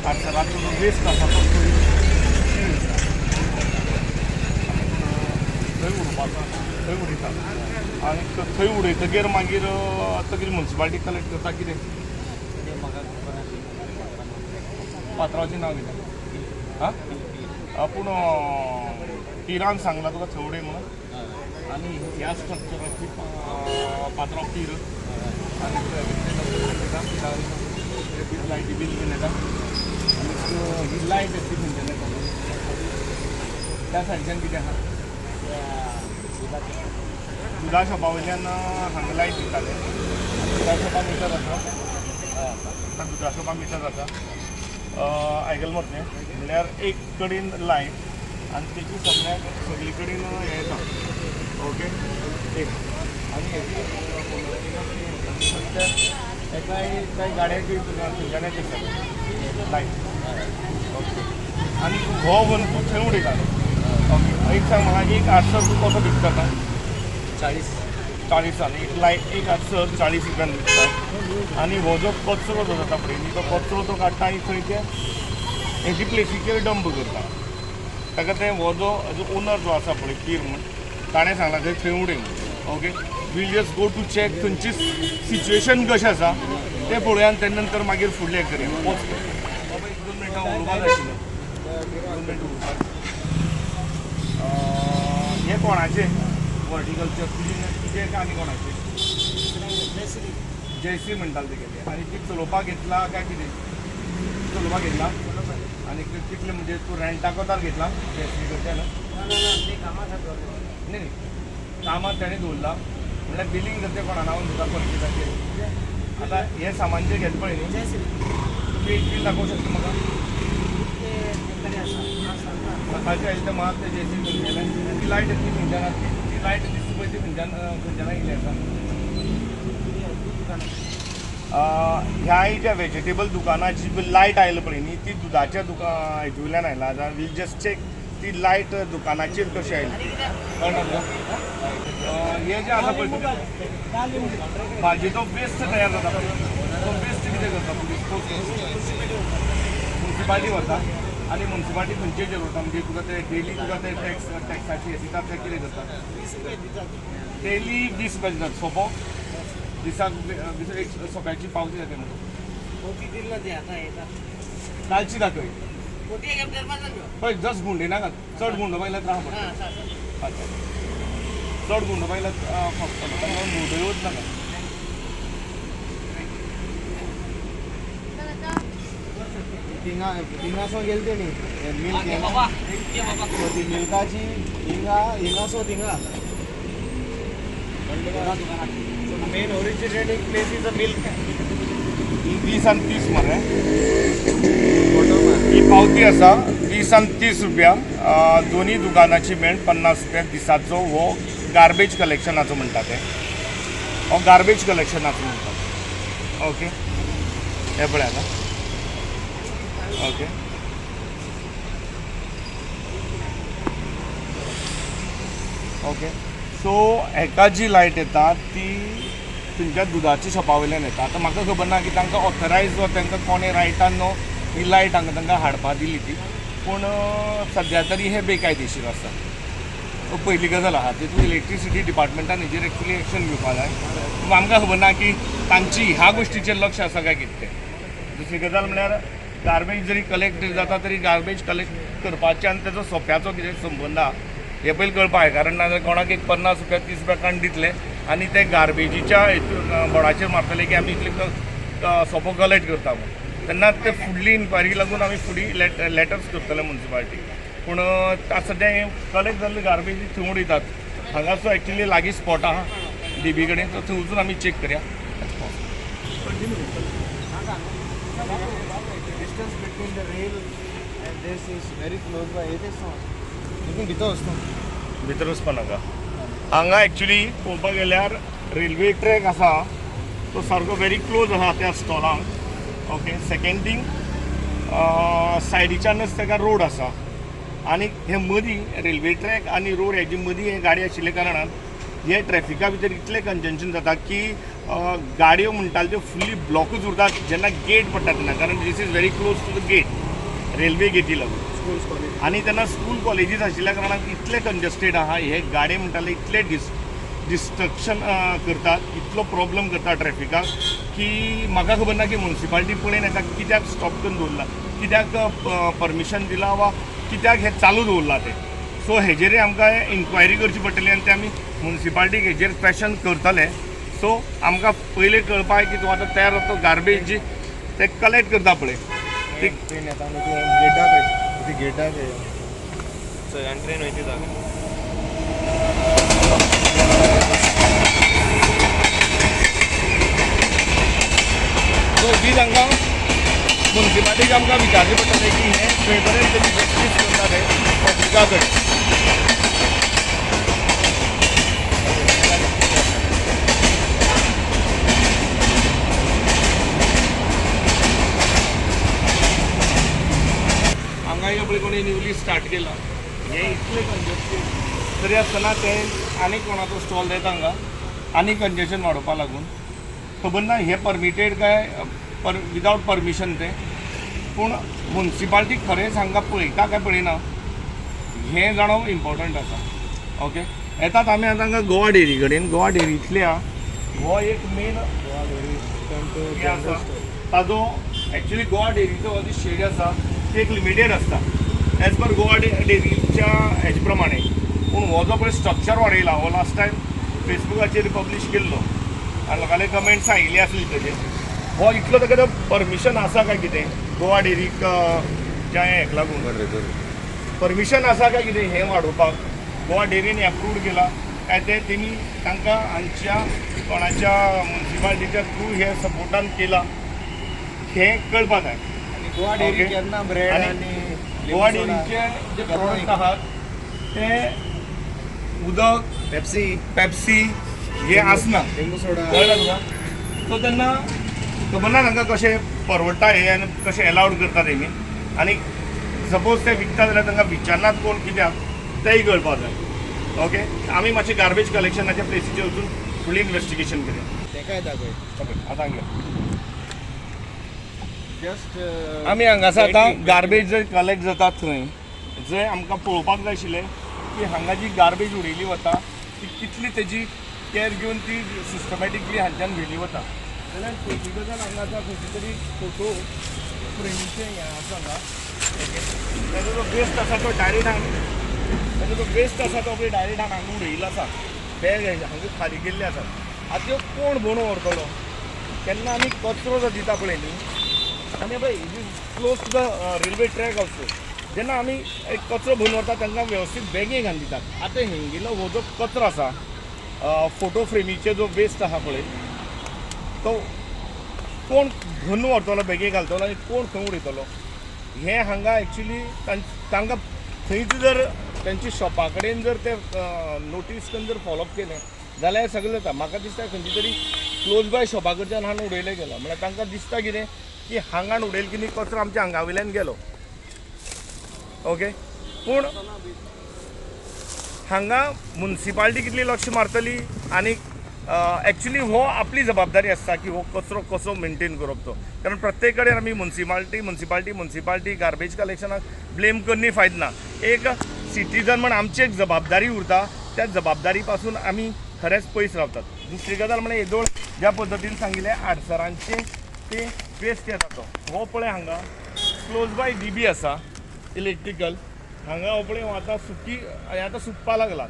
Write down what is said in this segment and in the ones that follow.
आडसराचो जो वेस्ट आसा तो थंय उडोवपाचो थंय उडयता आनी थंय उडयतकीर मागीर तकीर म्युन्सिपालिटी कलेक्ट करता कितें पात्रांवचें नांव कितें आं पूण पिरान सांगला तुका थंय उडय म्हणून आनी ह्या स्ट्रक्चराची पात्रांव पीर आनी लायटी बील बीन येता आनी ही लायट येता ती खंयच्यान येता त्या सायडीच्यान कितें आहा दुधा शॉपा वयल्यान हांगा लायट दिताले दुधा शॉपा मिटर आसा दुधा शॉपा मिटर आसा आयकल मरे म्हणल्यार एक कडेन लायट आनी तेची सगळी कडेन हें येता ओके एक आनी हेची एकाय गाड्याची थंयच्यान येता लायट ओके आनी हो वन तूं थंय उडयतालो ओके एक सांग म्हाका एक आडसर तूं कसो विकता 40 एक लायट एक आडसर 40 रुपयान विकता आनी हो जो कचरो जो जाता पळय तो कचरो तो काडटा आनी थंय ते हेजी प्लेसीचेर डंप करता ताका तें हो जो ओनर जो आसा पळय पीर म्हण ताणें सांगलां थंय उडय म्हणून okay we'll just go to check थंयची सिच्युएशन कशें आसा तें पळोवया आनी तेन्ना नंतर मागीर फुडलें हें करया वच बाबा 1-2 मिनटां उलोवपाक जाय आशिल्लें 2 मिनटां उलोवपाक हें कोणाचें हॉर्टिकल्चर तुजें आनी कोणाचें जयश्री म्हणटाले तेगेले आनी ती चलोवपाक घेतला काय कितें चलोवपाक घेतला आनी कितले म्हणजे तूं रेंटाक वतार घेतला जयश्री कडच्यान न्ही कामाक ताणें दवरला म्हणल्यार बिलींग करचें कोणा नांवान दिता पळय आतां हें सामान जें घेता पळय न्ही तुमी एक बील दाखोवंक शकता म्हाका सकाळचें आयलें तें म्हाका तें जयश्री गेलें ती लायट येतली खंयच्यान ती लायट दिसता पळय ती खंयच्यान येयली आसा ह्या ज्या वेजिटेबल दुकानाची जी लायट आयला पळय न्ही ती दुधाच्या हेजे वयल्यान आयला जाल्यार वील जस्ट चेक ती लायट दुकानाचेर कशी आयली कळना हे जे आसा पळय भाजयेचो वेस्ट तयार जाता पळय तो वेस्ट कितें करता म्युन्सिपालिटी वता आनी म्युन्सिपालिटी खंयचेर वता म्हणजे तुका ते डेली तुका ते टॅक्साची हे दिता ते कितें करता डेली 20 रुपया दितात सोपो दिसाक एक सोप्याची पावती जाते म्हणून कालची दाखय पळय जस्ट गुंडे नाका चड गुंडो पाहिला राहा पडटा चड गुंडो पाहिला न्हूदयच नाका थिंगासो गेले न्ही मिल्क ती मिल्काची हिंगासो थिंगा main originating place is a milk 20 आणि 30 मरे ही पावती आसा 20 आणि 30 रुपया दोन्ही दुकानाची मेळून 50 रुपया दिसाचो हो गार्बेज कलेक्शनाचो म्हणटा ते हो गार्बेज कलेक्शनाचो म्हणटा ओके हे पळय आतां ओके ओके सो हेका जी लायट येता ती तुमच्या दुधाच्या शॉपा वयल्यान येता आतां म्हाका खबर ना की तांकां ऑथरायज वा तांकां कोणें रायटान न्हू ही लायट हांगा तांकां हाडपा दिली ती पूण सद्या तरी हे बेकायदेशीर आसा पयली गजाल आहा तितून इलेक्ट्रिसिटी डिपार्टमेंटान हेजेर एक्चुली एक्शन घेवपा जाय पूण आमकां खबर ना की तांची ह्या गोश्टीचेर लक्ष आसा काय कितें तें दुसरी गजाल म्हळ्यार गार्बेज जरी कलेक्ट जाता तरी गार्बेज कलेक्ट करपाचें आनी तेजो सोप्याचो कितें संबंद आहा हे पयलीं कळपा जाय कारण नाजाल्यार कोणाक एक 50 रुपया 30 रुपया काण दितले आनी ते गार्बेजीच्या हेतून बोर्डाचेर मारतले की आमी इतले सोपो कलेक्ट करता म्हणून तेन्ना ते फुडली इन्क्वायरी लागून आमी फुडें लेटर्स करतले म्युन्सिपालिटी पूण सद्या हें कलेक्ट जाल्ले गार्बेज थंय उडयतात हांगासो एक्चुली लागीं स्पॉट आहा डीबी कडेन सो थंय वचून आमी चेक करया distance between the rail and this is very close by. It is not. देखून भितर वचता भितर वचपा नाका हांगा एक्चुली पळोवपाक गेल्यार रेल्वे ट्रॅक आसा तो सारको व्हेरी क्लोज आहा त्या स्टॉलांक ओके सेकेंड थिंग सायडीच्यानच ताका रोड आसा आनी हे मदीं रेल्वे ट्रॅक आनी रोड हेजे मदीं हे गाडी आशिल्ले कारणान हे ट्रॅफिका भितर इतलें कंजंशन जाता की गाडयो म्हणटाल्यो त्यो फुल्ली ब्लॉकूच उरतात जेन्ना गेट पडटा तेन्ना, कारण this is very close to the gate, railway गेटी लागून. Schools, college. आणि तेन्ना स्कूल कॉलेजीस आशिल्ल्या कारणान इतले कंजस्टेड आहा, हे गाडे म्हणटाले इतले डिस्ट्रक्शन करतात, इतलो प्रॉब्लम करता ट्रॅफिकाक की म्हाका खबर ना की म्युनिसिपालिटी पळयन येता कित्याक स्टॉप करून दवरला, कित्याक परमिशन दिला वा कित्याक हे चालू दवरला ते. सो हेजेरूय आमकां इन्क्वायरी करची पडटली आनी ते आमी म्युनिसिपालिटीक हेजेर प्रेशन करतले. सो आमकां पयलीं कळपाक की तूं आतां तयार जाता गार्बेज जी ते कलेक्ट करता पळय ते ट्रेन येता आनी ती गेटाक आहे, ती गेटाक आहे. सगळ्यान ट्रेन वयती जागा. सो ती तांकां म्युनिसिपालिटीक आमकां विचारचें पडटलें की हे खंय पर्यंत तेमी प्रॅक्टीस करता ते पब्लिका कडेन. हांगा हे पळय कोणी न्यूली स्टार्ट केला, हे इतले कंजस्टेड तरी आसतना ते आनी कोणाचो स्टॉल देता हांगा आनी कंजेशन वाडोवपा लागून. खबर ना हे परमिटेड काय विदाउट परमिशन ते, पूण म्युनिसिपालिटी खरेंच हांगा पळयता काय पळयना हें जाणव इम्पॉर्टंट आसा. ओके, येतात आमी आतां हांगा गोवा डेरी कडेन. गोवा डेरींतल्या हो एक मेन गोवा डेअरी टर्न हे आसा ताजो एक्चुली गोवा डेरीचो हो जो शेड आसा ते एक लिमिटेड आसता एज पर गोवा डेरीच्या हेजे प्रमाणे. पूण हो जो पळय स्ट्रक्चर वाडयला हो लास्ट टायम फेसबुकाचेर पब्लीश केल्लो आनी लोकांले कमेंट्स आयिल्ली आसली तेजे. हो इतलो ताका परमिशन आसा काय कितें गोवा डेरीक ज्या हेक लागून परमिशन आसा काय कितें हें वाडोवपाक गोवा डेरीन एप्रूव्ड केला काय ते तेमी तांकां हांगच्या कोणाच्या म्युनिसिपालिटीच्या थ्रू हे सपोर्टान केला हें कळपाक जाय. आणि गोवा डेअरी ओके. केन्ना ब्रेड आणि आणि गोवा लिंबू सोडा, डेरीचे जे केन्ना प्रॉडक्ट आहात ते उदक, पेप्सी, पेप्सी हे आसना. लिंबू सोडा. कळ्ळें तुका? सो तेन्ना खबर ना तांकां कशें परवडटा हें आनी कशें एलावड करता तेमी. आनी सपोज ते विकता जाल्यार तांकां विचारनात कोण कित्याक तेंय कळपाक जाय. ओके, आमी मातशें गार्बेज कलेक्शनाच्या प्लेसीचेर वचून फुल्ली इन्वेस्टिगेशन करूया. तेकाय दाखय. ओके, आतां घे. जस्ट आमी हांगासर आतां गार्बेज जंय कलेक्ट जाता थंय जंय आमकां पळोवपाक जाय आशिल्लें की हांगा जी गार्बेज उडयली वता ती कितली तेजी केअर घेवन ती सिस्टमॅटिकली हांच्यान व्हेली वता. जाल्यार पयली गजाल हांगा आसा खंयची तरी फोटो फ्रेमीचें हें आसा हांगा. तेजो जो वेस्ट आसा तो डायरेक्ट तेजो जो वेस्ट आसा तो पळय डायरेक्ट हांगा उडयिल्लो आसा. बॅग हांगा खाली केल्ले आसात. आतां त्यो कोण भोंवन व्हरतलो? केन्ना आमी कचरो जो दिता पळय न्ही आनी पळय it is close to the railway track also. जेन्ना आमी एक कचरो भरून व्हरता तांकां वेवस्थीत बॅगे घालून दितात. आतां हिंगिल्लो हो जो कचरो आसा फोटो फ्रेमीचे जो वेस्ट आहा पळय तो कोण भरून व्हरतलो बॅगे घालतलो आनी कोण खंय उडयतलो हें हांगा एक्चुली तांकां थंयच जर तेंची शॉपा कडेन जर ते नोटीस करून जर फॉलोअप केलें जाल्यार सगळें जाता. म्हाका दिसता खंयची तरी क्लोज बाय शॉपा कडच्यान हांगा उडयलें गेलां म्हळ्यार तांकां दिसता कितें की हांगान उडयलें की न्ही कचरो आमच्या हांगा वयल्यान गेलो. ओके, पूण हांगा म्युनिसिपालिटी कितली लक्ष मारतली आनी एक्चुली हो आपली जबाबदारी आसता की हो कचरो कसो मेंटेन करप तो. कारण प्रत्येक कडेन आमी म्युनिसिपालिटी गार्बेज कलेक्शनाक ब्लेम करनी फायदो ना. एक सिटीजन म्हण आमची एक जबाबदारी उरता, त्या जबाबदारी पासून आमी खरेंच पयस रावतात. दुसरी गजाल म्हळ्यार येदोळ ज्या पद्दतीन सांगिल्लें आडसरांचे ते वेस्ट येता तो हो पळय हांगा क्लोज बाय DB आसा इलेक्ट्रिकल. हांगा हो पळय आतां आतां सुकपा लागला.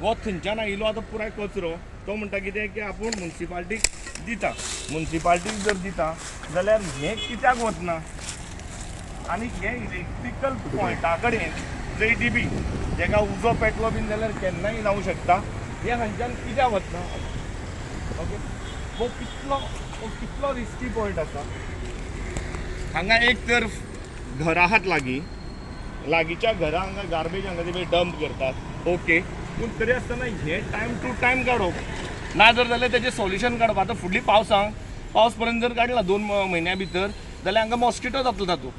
हो थंयच्यान आयिल्लो आतां पुराय कचरो तो म्हणटा कितें की आपूण म्युनिसिपालिटीक दिता. म्युनिसिपालिटीक जर दिता जाल्यार हें कित्याक वचना आनी हे इलेक्ट्रिकल पॉयंटा कडेन जंय DB जेका उजो पेटलो बीन जाल्यार केन्नाय जावं शकता हे हांच्यान कित्याक वचना. ओके, हो कितलो रिस्की पॉयंट आसा. हांगा एक तर घरा आहात लागींच्या घरा हांगा गार्बेज हांगा ते डंप करतात. ओके, पूण तरी आसतना हे टायम टू टायम काडप ना जर जाल्यार तेजें सोल्युशन काडप. आतां फुडली पावस पर्यंत जर काडला 2 म्हयन्या भितर जाल्यार हांगा मॉस्किटो जातलो तातूंत,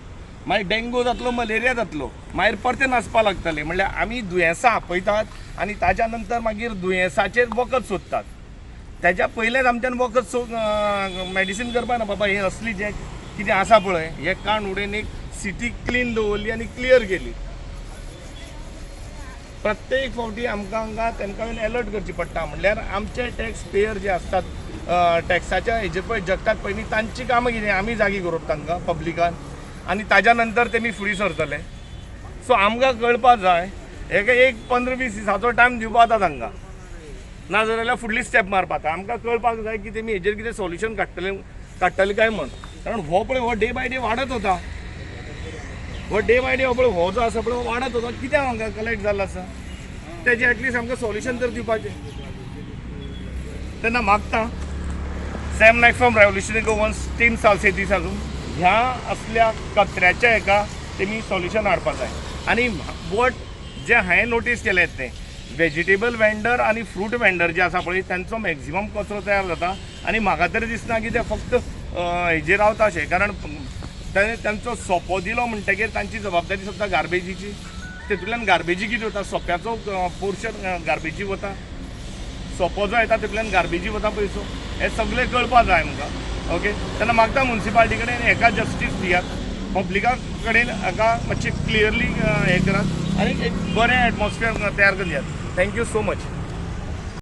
मागीर डेंगू जातलो, मलेरिया जातलो, मागीर परते नाचपा लागतले. म्हणल्यार आमी दुयेंसां आपयतात आनी ताच्या नंतर मागीर दुयेंसाचेर वखद सोदतात. त्याच्या पयलेच आमच्यान वखद मेडिसीन करपा ना बाबा हे असली जे कितें आसा पळय हे काण उडोवन एक सिटी क्लीन दवरली आनी क्लियर केली. प्रत्येक फावटी आमकां तांकां अलर्ट करची पडटा. म्हणल्यार आमचे टॅक्स पेयर जे असतात टॅक्साच्या हेजे पळय जगतात पळय न्ही तांची कामां कितें आमी जागी करप तांकां पब्लिकान आनी ताज्या नंतर तेमी फुडें सरतले. सो आमकां कळपाक जाय हेका एक 15-20 दिसाचो टायम दिवपा जाता तांकां, ना जाल्यार फुडली स्टेप मारपा जाता. आमकां कळपाक जाय की तेमी हेजेर कितें सोल्युशन काडटले काय म्हण. कारण हो पळय हो डे बाय डे वाडत होता. हो डे बाय डे हो पळय हो जो आसा पळय हो वाडत होता. कित्याक हांगा कलेक्ट जाल्लो आसा तेजें एटलिस्ट आमकां सोल्युशन तर दिवपाचें. तेन्ना मागता Sam Naik from revolutionary Goans team Salcete साजून ह्या असल्या कचऱ्याच्या हेका तेमी सोल्युशन हाडपा जाय. आनी वट जे हांवें नोटीस केलें तें वेजिटेबल वेंडर आनी फ्रूट वेंडर जे आसा पळय तांचो मॅक्झिमम कचरो तयार जाता आनी म्हाका तरी दिसना की ते फक्त हेजेर रावता अशें. कारण तांचो सोपो दिलो म्हणटकीर तांची जबाबदारी सुद्दां गार्बेजीची. तितूंतल्यान गार्बेजी कितें वता सोप्याचो पोर्शन गार्बेजी वता. सोपो जो येता तितूंतल्यान गार्बेजी वता पयसो. हें सगळें कळपाक जाय आमकां. ओके तेन्ना मागता म्युन्सिपालिटी कडेन हेका जस्टीस दियात. पब्लिका कडेन हाका मातशें क्लियरली हें करात आनी एक बरें एटमॉस्फियर तयार करून दियात. Thank you so much.